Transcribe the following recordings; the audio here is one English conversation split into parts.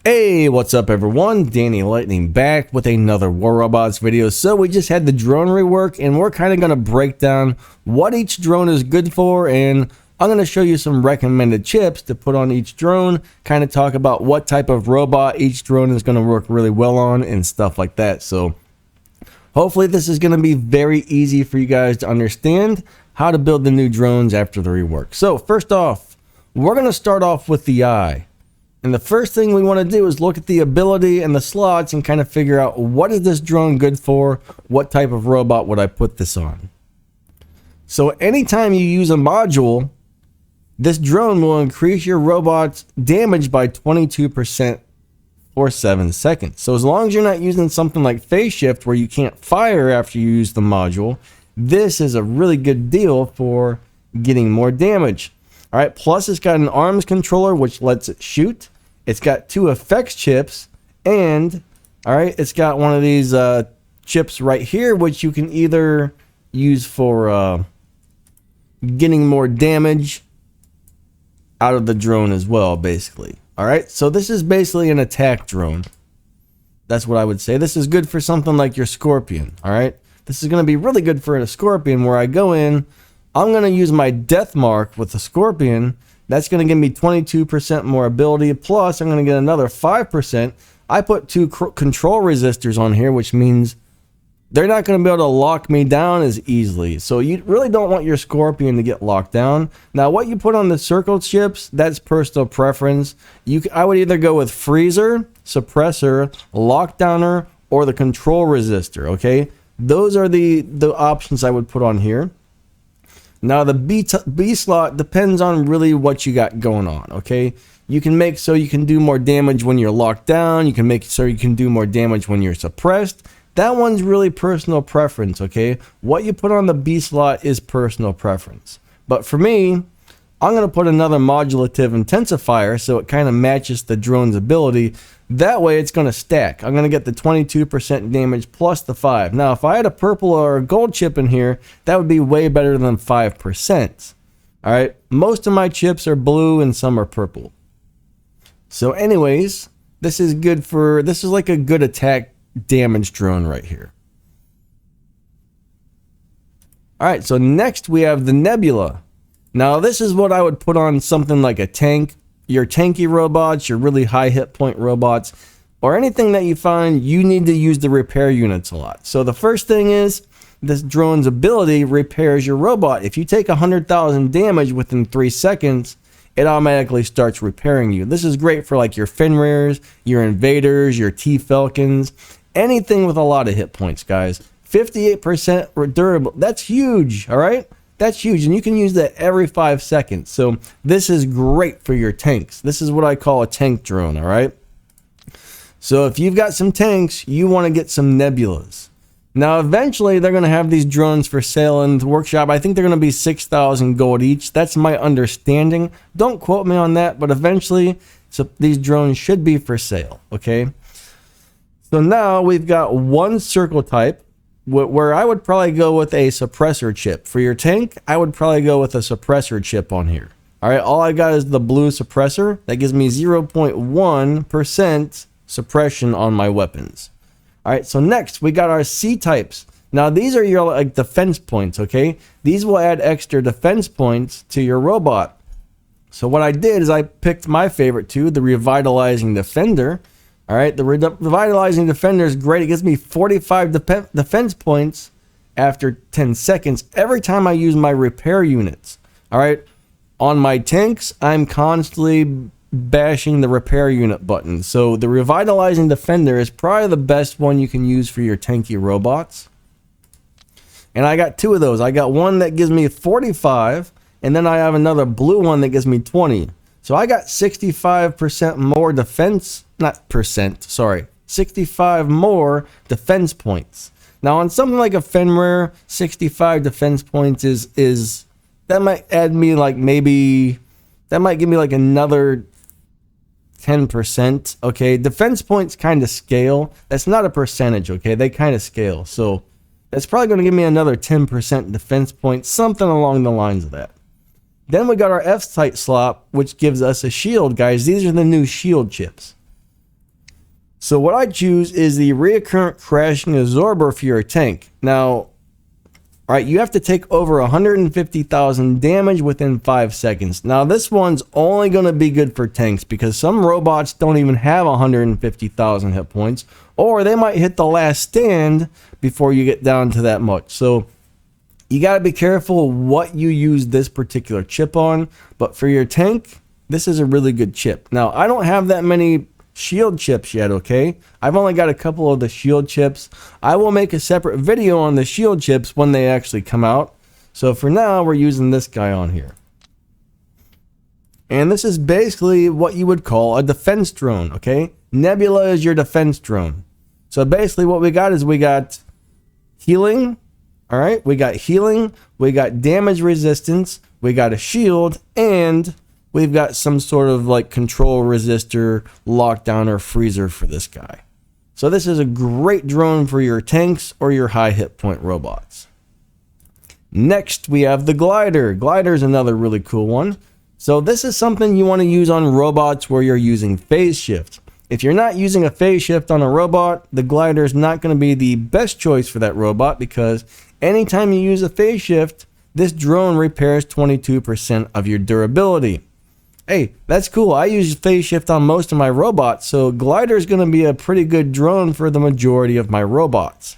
Hey, what's up everyone? Danny Lightning back with another War Robots video. So we just had the drone rework and we're kind of going to break down what each drone is good for, and I'm going to show you some recommended chips to put on each drone, kind of talk about what type of robot each drone is going to work really well on and stuff like that. So hopefully this is going to be very easy for you guys to understand how to build the new drones after the rework. So first off, we're going to start off with the eye. And the first thing we want to do is look at the ability and the slots and kind of figure out what is this drone good for, what type of robot would I put this on. So anytime you use a module, this drone will increase your robot's damage by 22% for 7 seconds. So as long as you're not using something like phase shift where you can't fire after you use the module, this is a really good deal for getting more damage. All right, plus it's got an arms controller which lets it shoot. It's got 2 effects chips, and all right, it's got one of these chips right here which you can either use for getting more damage out of the drone as well, basically. All right, so this is basically an attack drone. That's what I would say. This is good for something like your Scorpion. All right, this is going to be really good for a Scorpion where I go in. I'm going to use my death mark with the Scorpion. That's going to give me 22% more ability. Plus, I'm going to get another 5%. I put 2 control resistors on here, which means they're not going to be able to lock me down as easily. So you really don't want your Scorpion to get locked down. Now, what you put on the circle chips, that's personal preference. I would either go with freezer, suppressor, lockdowner, or the control resistor, okay? Those are the options I would put on here. Now the B slot depends on really what you got going on, okay? You can make so you can do more damage when you're locked down. You can make so you can do more damage when you're suppressed. That one's really personal preference, okay? What you put on the B slot is personal preference. But for me, I'm going to put another modulative intensifier so it kind of matches the drone's ability. That way it's going to stack. I'm going to get the 22% damage plus the 5. Now, if I had a purple or a gold chip in here, that would be way better than 5%. All right, most of my chips are blue and some are purple. So anyways, this is like a good attack damage drone right here. All right, so next we have the Nebula. Now, this is what I would put on something like a tank, your tanky robots, your really high hit point robots, or anything that you find you need to use the repair units a lot. So the first thing is this drone's ability repairs your robot. If you take 100,000 damage within 3 seconds, it automatically starts repairing you. This is great for like your Fenrirs, your Invaders, your T-Falcons, anything with a lot of hit points, guys. 58% durable. That's huge, all right? That's huge, and you can use that every 5 seconds. So this is great for your tanks. This is what I call a tank drone, all right? So if you've got some tanks, you want to get some Nebulas. Now, eventually, they're going to have these drones for sale in the workshop. I think they're going to be 6,000 gold each. That's my understanding. Don't quote me on that, but eventually, so these drones should be for sale, okay? So now we've got one circle type, where I would probably go with a suppressor chip. For your tank, I would probably go with a suppressor chip on here. All right, all I got is the blue suppressor. That gives me 0.1% suppression on my weapons. All right, so next we got our C types. Now these are your like defense points, okay? These will add extra defense points to your robot. So what I did is I picked my favorite two, the Revitalizing Defender. All right, the Revitalizing Defender is great. It gives me 45 defense points after 10 seconds every time I use my repair units. All right, on my tanks, I'm constantly bashing the repair unit button. So the Revitalizing Defender is probably the best one you can use for your tanky robots. And I got 2 of those. I got one that gives me 45, and then I have another blue one that gives me 20. So I got 65% more defense, not percent, sorry, 65 more defense points. Now on something like a Fenrir, 65 defense points is that might add me like maybe, that might give me like another 10%, okay? Defense points kind of scale. That's not a percentage, okay? They kind of scale. So that's probably going to give me another 10% defense points, something along the lines of that. Then we got our F-type slot, which gives us a shield, guys. These are the new shield chips. So what I choose is the reoccurrent crashing absorber for your tank. Now, all right, you have to take over 150,000 damage within 5 seconds. Now, this one's only going to be good for tanks because some robots don't even have 150,000 hit points, or they might hit the last stand before you get down to that much. So you got to be careful what you use this particular chip on, but for your tank, this is a really good chip. Now, I don't have that many shield chips yet, okay? I've only got a couple of the shield chips. I will make a separate video on the shield chips when they actually come out. So for now, we're using this guy on here. And this is basically what you would call a defense drone, okay? Nebula is your defense drone. So basically what we got is we got healing, all right? We got healing, we got damage resistance, we got a shield, and we've got some sort of like control resistor, lockdown, or freezer for this guy. So this is a great drone for your tanks or your high hit point robots. Next, we have the glider. Glider is another really cool one. So this is something you want to use on robots where you're using phase shift. If you're not using a phase shift on a robot, the glider is not going to be the best choice for that robot because anytime you use a phase shift, this drone repairs 22% of your durability. Hey, that's cool. I use phase shift on most of my robots, so glider is going to be a pretty good drone for the majority of my robots.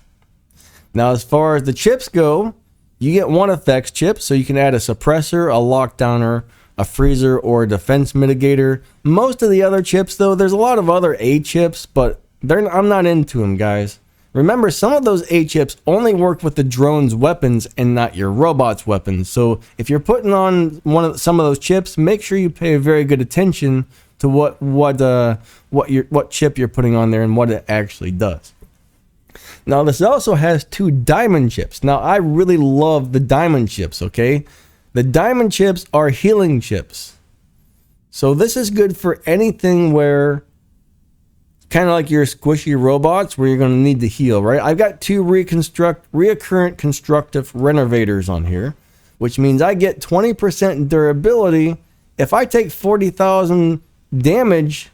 Now, as far as the chips go, you get one effects chip, so you can add a suppressor, a lockdowner, a freezer, or a defense mitigator. Most of the other chips, though, there's a lot of other A chips, but I'm not into them, guys. Remember, some of those A chips only work with the drone's weapons and not your robot's weapons. So if you're putting on some of those chips, make sure you pay very good attention to what chip you're putting on there and what it actually does. Now, this also has 2 diamond chips. Now, I really love the diamond chips, okay? The diamond chips are healing chips. So this is good for anything where, kind of like your squishy robots where you're going to need to heal, right? I've got 2 reoccurrent constructive renovators on here, which means I get 20% durability. If I take 40,000 damage,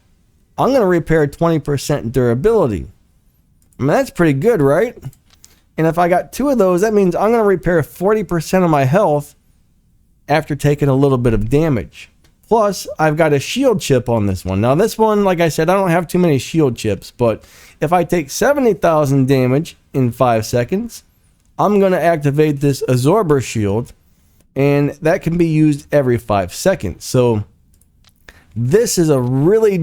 I'm going to repair 20% durability. I mean, that's pretty good, right? And if I got 2 of those, that means I'm going to repair 40% of my health after taking a little bit of damage. Plus, I've got a shield chip on this one. Now, this one, like I said, I don't have too many shield chips, but if I take 70,000 damage in 5 seconds, I'm going to activate this absorber shield, and that can be used every 5 seconds. So this is a really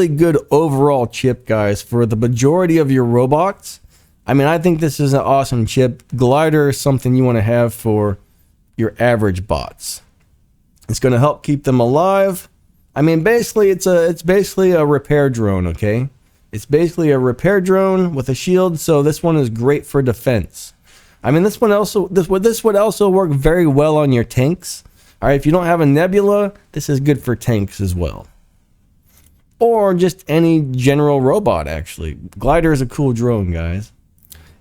good overall chip, guys, for the majority of your robots. I mean, I think this is an awesome chip. Glider is something you want to have for your average bots. It's going to help keep them alive. I mean, basically, it's basically a repair drone, okay? It's basically a repair drone with a shield, so this one is great for defense. I mean, this would also work very well on your tanks. All right, if you don't have a Nebula, this is good for tanks as well. Or just any general robot, actually. Glider is a cool drone, guys.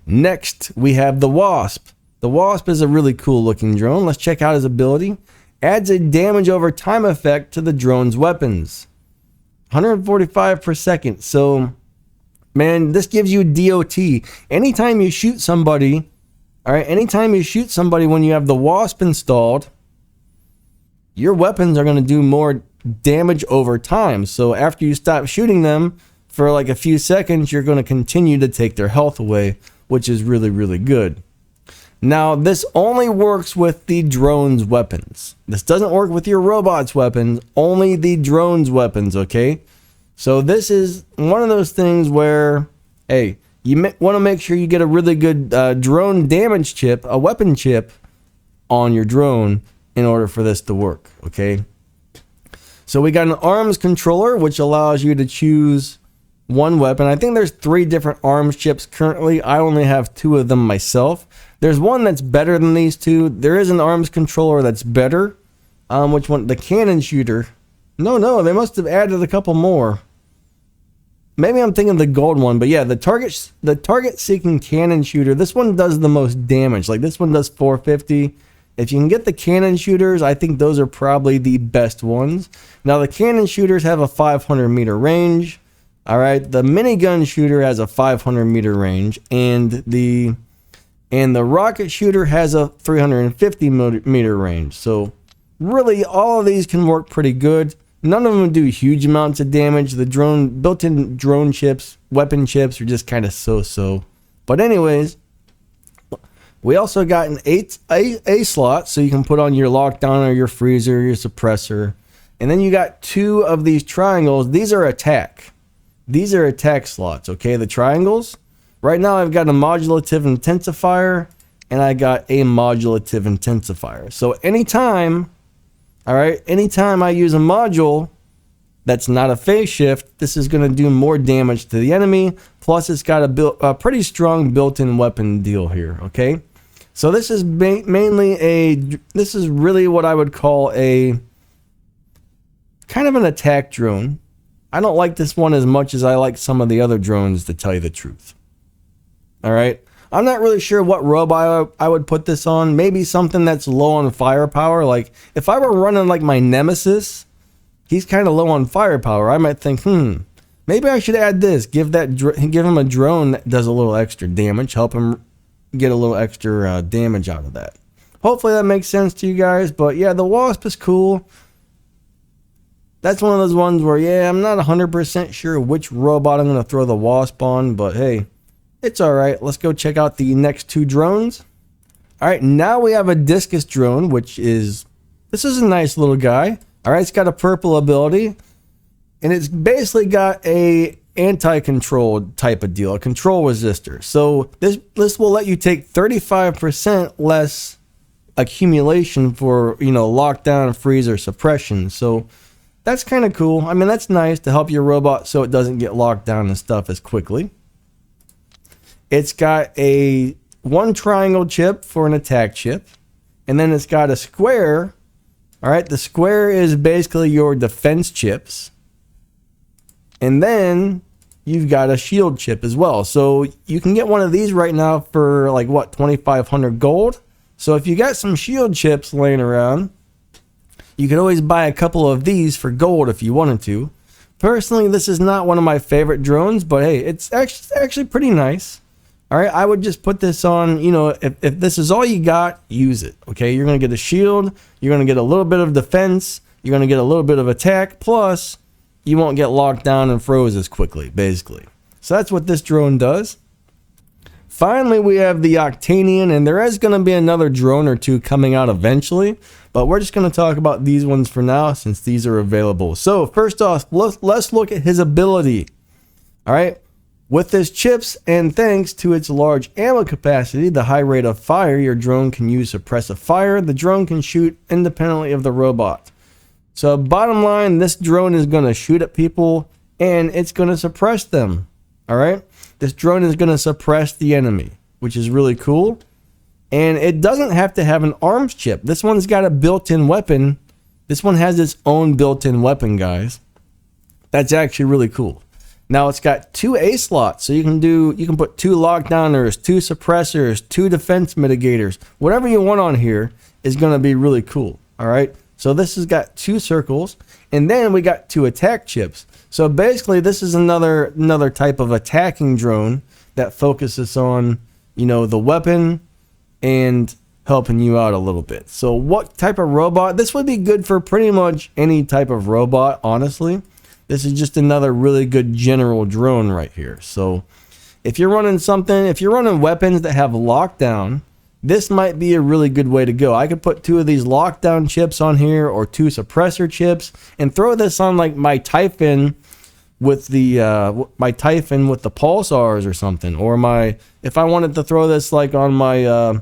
Next, we have the Wasp. The Wasp is a really cool looking drone. Let's check out his ability. Adds a damage over time effect to the drone's weapons. 145 per second. So, man, this gives you DOT. Anytime you shoot somebody, all right, anytime you shoot somebody when you have the Wasp installed, your weapons are going to do more damage over time. So after you stop shooting them for like a few seconds, you're going to continue to take their health away, which is really, really good. Now, this only works with the drone's weapons. This doesn't work with your robot's weapons, only the drone's weapons, okay? So this is one of those things where, hey, you want to make sure you get a really good drone damage chip, a weapon chip on your drone in order for this to work, okay? So we got an arms controller, which allows you to choose one weapon. I think there's 3 different arms chips currently. I only have 2 of them myself. There's one that's better than these 2. There is an arms controller that's better. Which one? The cannon shooter. No, they must have added a couple more. Maybe I'm thinking the gold one, but yeah, the target seeking cannon shooter. This one does the most damage. Like this one does 450. If you can get the cannon shooters, I think those are probably the best ones. Now the cannon shooters have a 500 meter range. All right, the minigun shooter has a 500 meter range, and the rocket shooter has a 350 meter range. So really, all of these can work pretty good. None of them do huge amounts of damage. The built-in drone chips, weapon chips are just kind of so-so. But anyways, we also got an A slot, so you can put on your lockdown or your freezer, your suppressor. And then you got 2 of these triangles. These are attack. These are attack slots, okay? The triangles. Right now I've got a modulative intensifier, and I got a modulative intensifier. So anytime, all right, anytime I use a module that's not a phase shift, this is going to do more damage to the enemy. Plus, it's got a pretty strong built-in weapon deal here, okay? So this is this is really what I would call a kind of an attack drone. I don't like this one as much as I like some of the other drones, to tell you the truth. All right. I'm not really sure what robot I would put this on. Maybe something that's low on firepower. Like if I were running like my Nemesis, he's kind of low on firepower. I might think, maybe I should add this. Give him a drone that does a little extra damage. Help him get a little extra damage out of that. Hopefully that makes sense to you guys. But yeah, the Wasp is cool. That's one of those ones where, yeah, I'm not 100% sure which robot I'm going to throw the Wasp on. But hey, it's all right. Let's go check out the next 2 drones. All right, now we have a Discus drone, this is a nice little guy. All right, it's got a purple ability, and it's basically got a anti-control type of deal, a control resistor. So this will let you take 35% less accumulation for, lockdown, freeze, or suppression. So that's kind of cool. I mean, that's nice to help your robot so it doesn't get locked down and stuff as quickly. It's got a 1 triangle chip for an attack chip. And then it's got a square. All right, the square is basically your defense chips. And then you've got a shield chip as well. So you can get one of these right now for like, what, 2,500 gold? So if you got some shield chips laying around, you could always buy a couple of these for gold if you wanted to. Personally, this is not one of my favorite drones, but hey, it's actually pretty nice. All right, I would just put this on, if this is all you got, use it, okay? You're going to get a shield, you're going to get a little bit of defense, you're going to get a little bit of attack, plus you won't get locked down and froze as quickly, basically. So that's what this drone does. Finally, we have the Octanian, and there is going to be another drone or 2 coming out eventually, but we're just going to talk about these ones for now since these are available. So first off, let's look at his ability, all right? With his chips and thanks to its large ammo capacity, the high rate of fire your drone can use to suppress a fire, the drone can shoot independently of the robot. So bottom line, this drone is going to shoot at people and it's going to suppress them. All right. This drone is going to suppress the enemy, which is really cool. And it doesn't have to have an arms chip. This one's got a built-in weapon. This one has its own built-in weapon, guys. That's actually really cool. Now it's got 2 A slots, so you can put 2 lockdowners, 2 suppressors, 2 defense mitigators. Whatever you want on here is going to be really cool. All right. So this has got 2 circles, and then we got 2 attack chips. So basically, this is another type of attacking drone that focuses on, the weapon and helping you out a little bit. So what type of robot? This would be good for pretty much any type of robot, honestly. This is just another really good general drone right here. So if you're running weapons that have lockdown, this might be a really good way to go. I could put 2 of these lockdown chips on here or 2 suppressor chips and throw this on like my Typhon with the pulsars or something. Or if I wanted to throw this like on my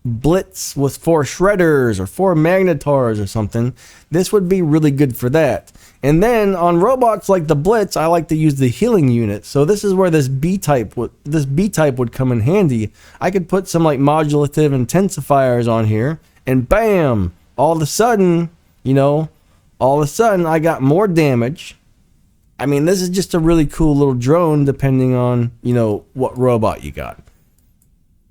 Blitz with 4 shredders or 4 magnetars or something, this would be really good for that. And then on robots like the Blitz, I like to use the healing unit. So this is where this B-type would come in handy. I could put some like modulative intensifiers on here, and bam, all of a sudden I got more damage. I mean, this is just a really cool little drone depending on, what robot you got.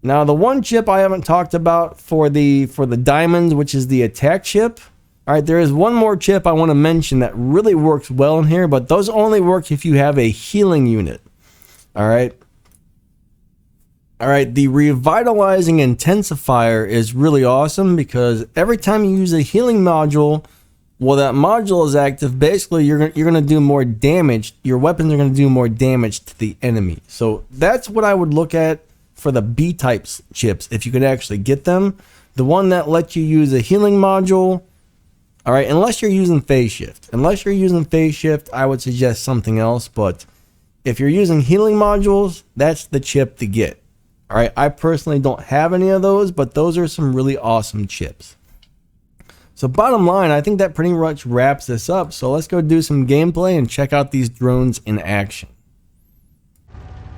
Now, the one chip I haven't talked about for the diamonds, which is the attack chip. All right, there is one more chip I want to mention that really works well in here, but those only work if you have a healing unit. All right. All right, the revitalizing intensifier is really awesome because every time you use a healing module, well, that module is active. Basically, you're gonna do more damage. Your weapons are gonna do more damage to the enemy. So that's what I would look at for the B-type chips if you could actually get them. The one that lets you use a healing module. All right, unless you're using phase shift. Unless you're using phase shift, I would suggest something else. But if you're using healing modules, that's the chip to get. All right, I personally don't have any of those, but those are some really awesome chips. So bottom line, I think that pretty much wraps this up. So let's go do some gameplay and check out these drones in action.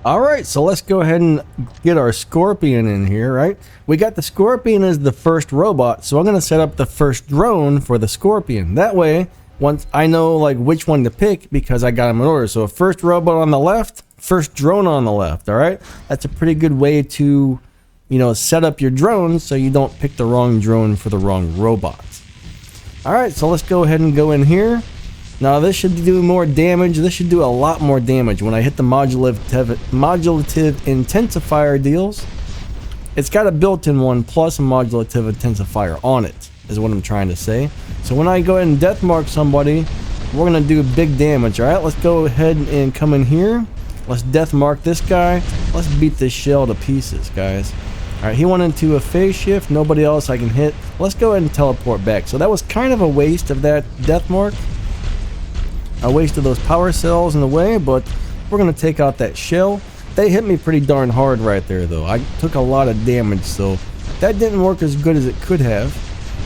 All right, so let's go ahead and get our Scorpion in here, right? We got the Scorpion as the first robot, so I'm going to set up the first drone for the Scorpion. That way, once I know like which one to pick because I got them in order. So first robot on the left, first drone on the left, all right? That's a pretty good way to, you know, set up your drones so you don't pick the wrong drone for the wrong robots. All right, so let's go ahead and go in here. Now this should do more damage. This should do a lot more damage when I hit the modulative intensifier deals. It's got a built-in one plus a modulative intensifier on it, is what I'm trying to say. So when I go ahead and death mark somebody, we're gonna do big damage. All right, let's go ahead and come in here. Let's death mark this guy. Let's beat this shell to pieces, guys. All right, he went into a phase shift. Nobody else I can hit. Let's go ahead and teleport back. So that was kind of a waste of that death mark. I wasted those power cells in the way, but we're going to take out that shell. They hit me pretty darn hard right there, though. I took a lot of damage, so that didn't work as good as it could have.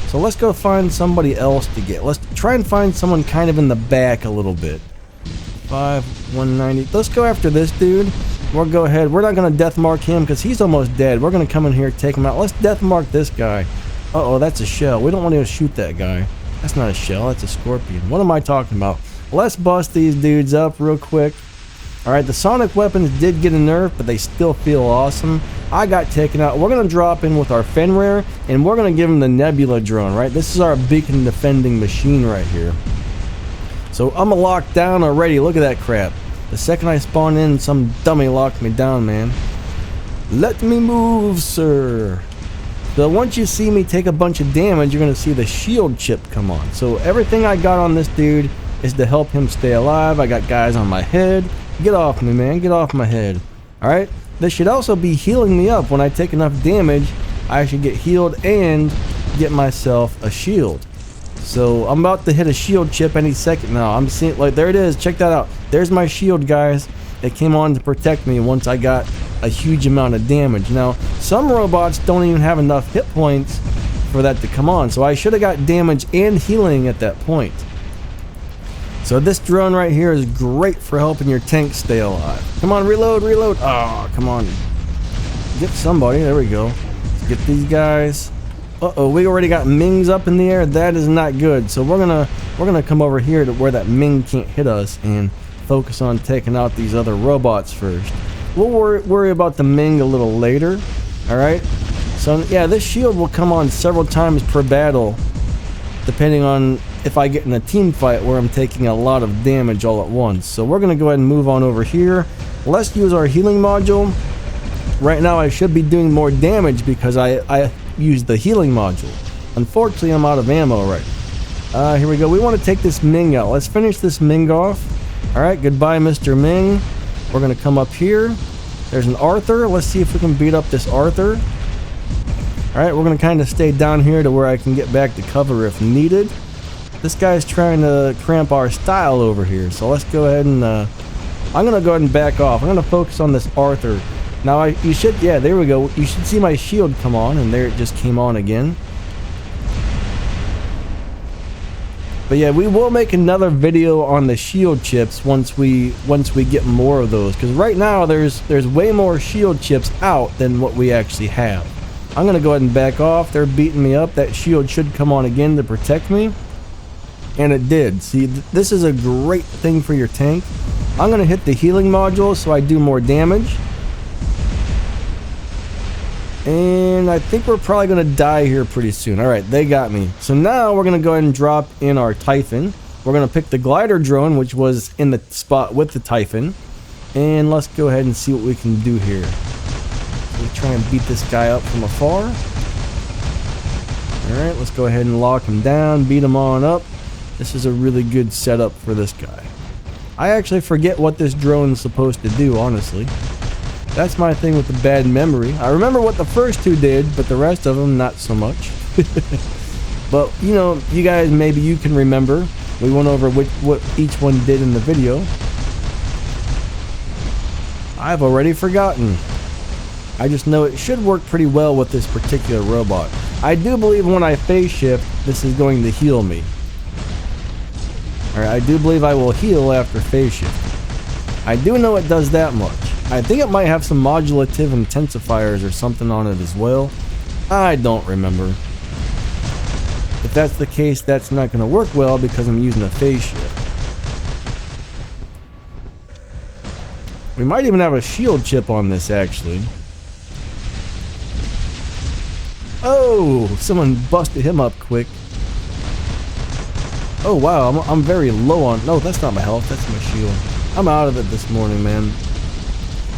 So let's go find somebody else to get. Let's try and find someone kind of in the back a little bit. 190. Let's go after this dude. We'll go ahead. We're not going to death mark him because he's almost dead. We're going to come in here, take him out. Let's death mark this guy. Uh-oh, that's a shell. We don't want to shoot that guy. That's not a shell. That's a Scorpion. What am I talking about? Let's bust these dudes up real quick. Alright, the sonic weapons did get a nerf, but they still feel awesome. I got taken out. We're going to drop in with our Fenrir, and we're going to give him the Nebula drone, right? This is our beacon defending machine right here. So I'm locked down already. Look at that crap. The second I spawn in, some dummy locked me down, man. Let me move, sir. So once you see me take a bunch of damage, you're going to see the shield chip come on. So everything I got on this dude is to help him stay alive. I got guys on my head. Get off me, man. Get off my head. Alright? This should also be healing me up. When I take enough damage, I should get healed and get myself a shield. So I'm about to hit a shield chip any second now. I'm seeing, like, there it is. Check that out. There's my shield, guys. It came on to protect me once I got a huge amount of damage. Now, some robots don't even have enough hit points for that to come on. So I should have got damage and healing at that point. So this drone right here is great for helping your tank stay alive. Come on, reload, reload. Oh, come on. Get somebody. There we go. Let's get these guys. Uh-oh, we already got Mings up in the air. That is not good. So we're gonna come over here to where that Ming can't hit us and focus on taking out these other robots first. We'll worry about the Ming a little later. Alright? So yeah, this shield will come on several times per battle, depending on if I get in a team fight where I'm taking a lot of damage all at once. So we're going to go ahead and move on over here. Let's use our healing module. Right now I should be doing more damage because I used the healing module. Unfortunately, I'm out of ammo right. Here we go. We want to take this Ming out. Let's finish this Ming off. Alright, goodbye, Mr. Ming. We're going to come up here. There's an Arthur. Let's see if we can beat up this Arthur. Alright, we're going to kind of stay down here to where I can get back to cover if needed. This guy's trying to cramp our style over here, so let's go ahead and I'm gonna go ahead and back off. I'm gonna focus on this Arthur. Now you should, yeah, there we go. You should see my shield come on, and there it just came on again. But yeah, we will make another video on the shield chips once we get more of those, because right now there's way more shield chips out than what we actually have. I'm gonna go ahead and back off. They're beating me up. That shield should come on again to protect me. And it did. See, this is a great thing for your tank. I'm going to hit the healing module so I do more damage. And I think we're probably going to die here pretty soon. Alright, they got me. So now we're going to go ahead and drop in our Typhon. We're going to pick the glider drone, which was in the spot with the Typhon. And let's go ahead and see what we can do here. We try and beat this guy up from afar. Alright, let's go ahead and lock him down, beat him on up. This is a really good setup for this guy. I actually forget what this drone is supposed to do, honestly. That's my thing with the bad memory. I remember what the first two did, but the rest of them, not so much. But, you know, you guys, maybe you can remember. We went over what each one did in the video. I've already forgotten. I just know it should work pretty well with this particular robot. I do believe when I phase shift, this is going to heal me. Alright, I do believe I will heal after phase shift. I do know it does that much. I think it might have some modulative intensifiers or something on it as well. I don't remember. If that's the case, that's not going to work well because I'm using a phase shift. We might even have a shield chip on this, actually. Oh, someone busted him up quick. Oh wow, I'm very low on... No, that's not my health, that's my shield. I'm out of it this morning, man.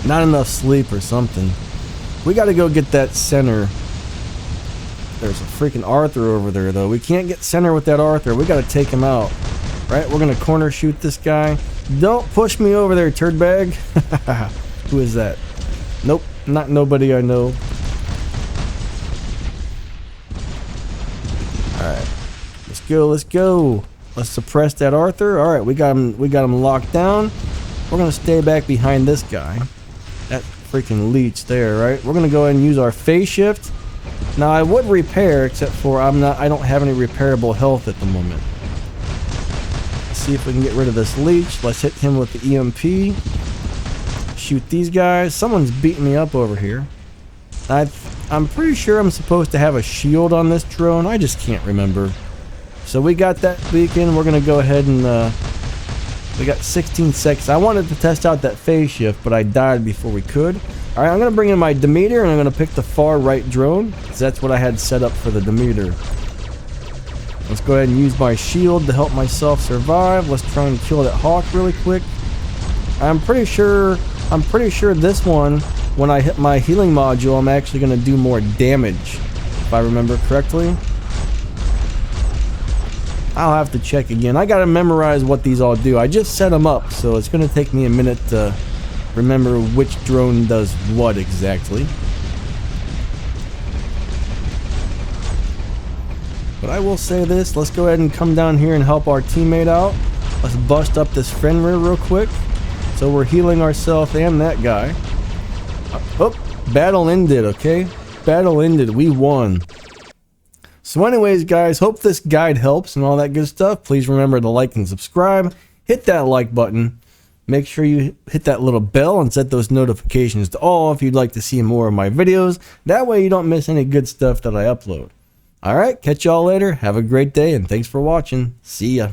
Not enough sleep or something. We gotta go get that center. There's a freaking Arthur over there, though. We can't get center with that Arthur. We gotta take him out. Right, we're gonna corner shoot this guy. Don't push me over there, turd bag. Who is that? Nope, not nobody I know. Alright. Let's go, let's go. Let's suppress that Arthur. Alright, we got him locked down. We're gonna stay back behind this guy. That freaking leech there, right? We're gonna go ahead and use our phase shift. Now I would repair, except for I don't have any repairable health at the moment. Let's see if we can get rid of this leech. Let's hit him with the EMP. Shoot these guys. Someone's beating me up over here. I'm pretty sure I'm supposed to have a shield on this drone. I just can't remember. So we got that beacon. We're gonna go ahead and we got 16 seconds. I wanted to test out that phase shift, but I died before we could. Alright, I'm gonna bring in my Demeter and I'm gonna pick the far right drone, because that's what I had set up for the Demeter. Let's go ahead and use my shield to help myself survive. Let's try and kill that hawk really quick. I'm pretty sure this one, when I hit my healing module, I'm actually gonna do more damage, if I remember correctly. I'll have to check again. I gotta memorize what these all do. I just set them up, so it's gonna take me a minute to remember which drone does what exactly. But I will say this, let's go ahead and come down here and help our teammate out. Let's bust up this Fenrir real quick. So we're healing ourselves and that guy. Oh, battle ended, okay? Battle ended, we won. So anyways, guys, hope this guide helps and all that good stuff. Please remember to like and subscribe. Hit that like button. Make sure you hit that little bell and set those notifications to all if you'd like to see more of my videos. That way you don't miss any good stuff that I upload. Alright, catch y'all later. Have a great day and thanks for watching. See ya.